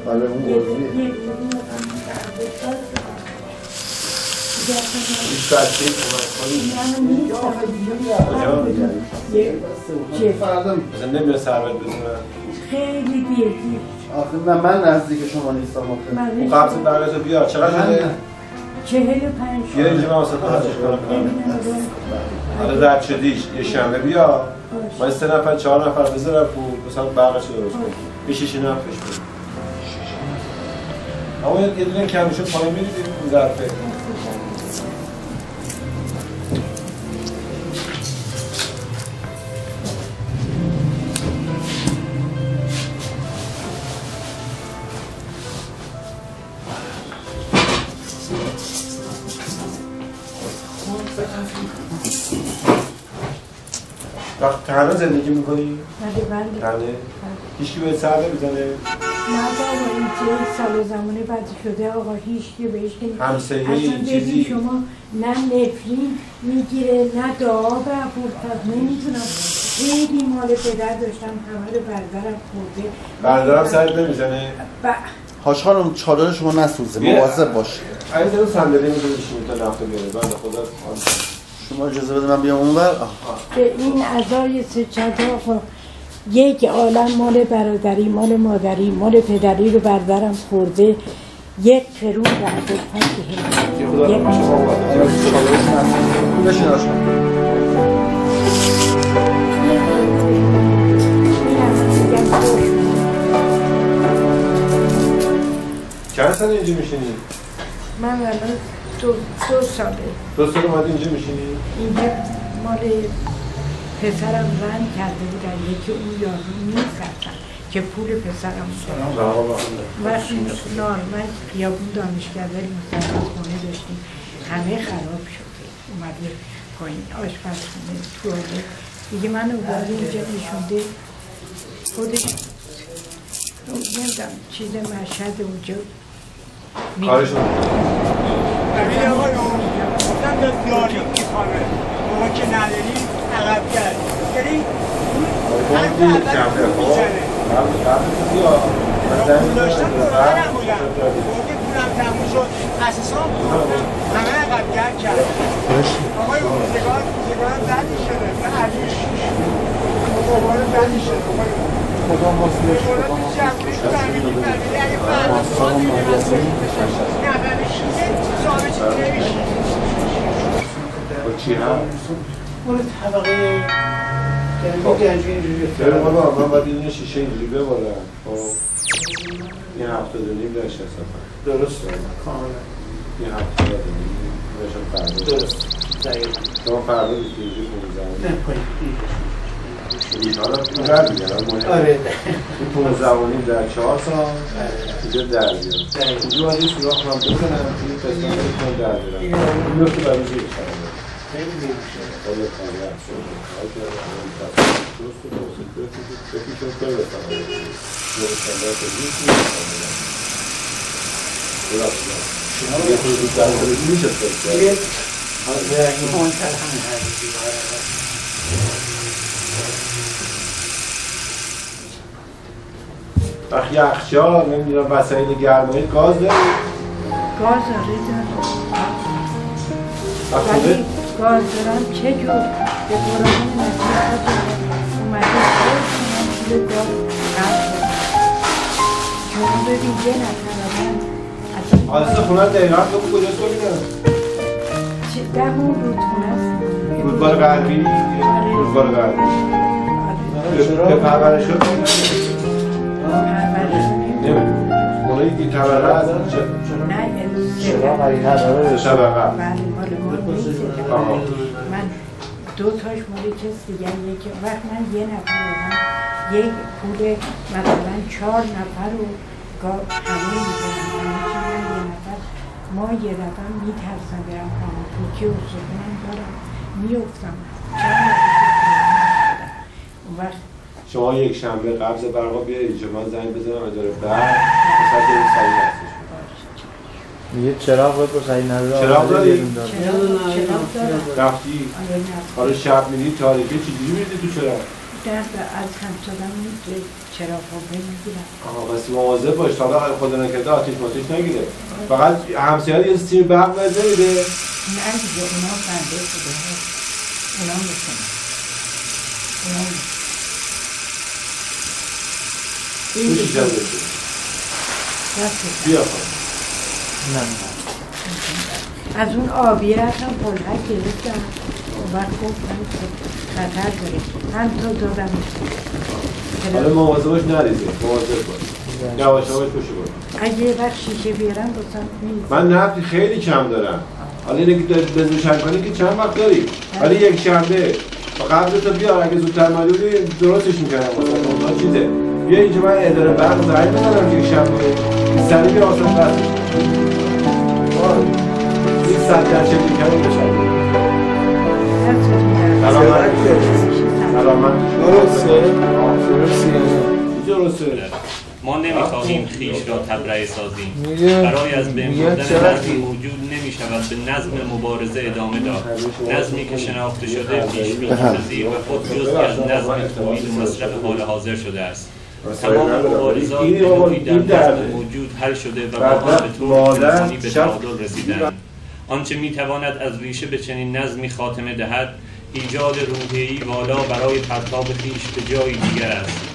بله اون بازیه هیچ بچه فردا مثلا نمیره سربت بزنن خیلی دیر آخه نه من نزدیک شما نیستم آخه اون قبض برگزه بیا چقدر شده؟ 45 بیا اینجا من واسه خواهدش کنم حالا رد شدیش یه شنبه بیا من 3 نفر 4 نفر بذارم پول مثلا برقش رو درست کنم یه شیشه نفش بود اما یه دونه کم شد پایین میری این ظرفه وقت تنها زندگی میکنی؟ بله تنها؟ هیچکی بهت سر نمیزنه؟ نه بابا اینجا سال زمانه بعد شده آقا هیچکی بهش که همسایه اصلا چیزی؟ ببین شما نه نفرین میگیره نه دعا به پرتب نمیتونم خیلی مال پدر داشتم همه رو بردارم خورده بردارم سرت نمیزنه؟ هاش خانم چادر شما نسوزه مواظب باش این دارو صندلی میتونه بشینی تا نفته بیاره بنده خدا شما اجازه بده من بیام اونور به این اعضای سجاده آقا یک عالم مال برادری مال مادری مال پدری رو بردارم خورده یک فرون برده که خدا رو شما باید بشین هاش چند سال اینجا میشینی؟ من الان دو ساله 2 سال اومدی اینجا میشینی؟ اینجا مال پسرم رن کرده بودن یکی اون یارو می‌سردن که پول پسرم بودن وقتی نارمل خیابون دانشگاه مستقل خونه داشتیم همه خراب شده اومده پایین آشپزخونه توالت دیگه من اومده اینجا نشونده خودش نمیدونم چیز مشهد اونجا کارشون ببین آقایون گفتم به دیاری میخوامه موقع که نداری عقب کرد یعنی هر که اول پول میزنه پول داشتم برادرم بودم موقع پولم تموم شد اساسام همه عقب کرد آقای روزگارم بدی شده به علیش روزگارم بدی شده خدا ماسلش خدا با چی هم؟ مال طبقه گنجی اینجوری بریم بابا من باید این شیشه اینجوری ببارم یه 70.5 داشت اصلا درسته کاملا یه 70.5 داشتم فردا درست شما فردا بیشتر اینجوری نه پایین حالا این در بیارم آره این 15.5 در 4 سال اینجا در بیارم اینجا باید یه سوراخ هم بزنم این قسمت رو کنم در بیارم این نفته برای زیر شدم خیلی زیر شده خیلی خیلی اکشن درست و درست بکیشون خیلی بسنم نوستنده که شما یه خودی در مورد میشه فکر وقتی یخچال نمیدونم وسایل گرمایی گاز داری؟ گاز آره دارم ولی گاز دارم چه جور به قرآن نصیحت اومده پول گاز قرض دارم شما ببین یه نفر آدرس خونه دقیقا بگو کجاست ببینم 10 رودخونه است رودبار غربی؟ رودبار غربی به پرورش شد نمیدونم مالا یکی طبقه هست نه طبقه بله مال ما نیست من 2 تاش مال کس دیگر یکی وقت من یه نفر من یک پول مثلا 4 نفر رو همه میدونم من یه نفر ما یه دفعه میترسم برم خانه توکی و سکنم دارم میفتم اون وقت شما یک شنبه قبض برقا بیا اینجا من زنگ بزنم اداره برق مثلا داریم سریع هستش میگه چراغ باید بخری نداره چراغ داری؟ چراغ دارم رفتی؟ حالا شب میدی تاریکه چجوری میدی تو چراغ؟ درد از هم شدن چرا خوبه میگیرم. بس مواظب باش تا حالا خدا نکرده آتیش ماتیش نگیره. فقط همسایه‌ها یه سیم برق بده میده. نه دیگه اونا بنده شده اونا میکنه. بیا از اون آبیه هم پلحک گرفتم و وقت گفتم که خطر داره هم تو دادم حالا مواظبش نریزه مواظب باش یواش یواش پشو برو اگه یه وقت شیشه بیارم بسن نیست من نفتی خیلی کم دارم حالا اینه که داری بزوشن کنی که چند وقت داری ولی یک شنبه قبل تو بیار اگه زودتر مدوری درستش میکنم مثلا چیزه بیا اینجا من اداره برق زنگ بزنم یک شنبه سری بیا آسان بس این 100% میکنم بشن ما نمیخواهیم خیش را تبرئه سازیم برای از بین بردن نظمی موجود نمیشود به نظم مبارزه ادامه داد نظمی که شناخته شده پیش‌بینی‌پذیر و خود جزئی از نظم تولید و مصرف حال حاضر شده است تمام مبارزات به نوعی در نظم موجود حل شده و با آن به طور تلفنی به تعادل رسیدند آنچه میتواند از ریشه به چنین نظمی خاتمه دهد ایجاد روحیه‌ای والا برای پرتاب خویش به جایی دیگر است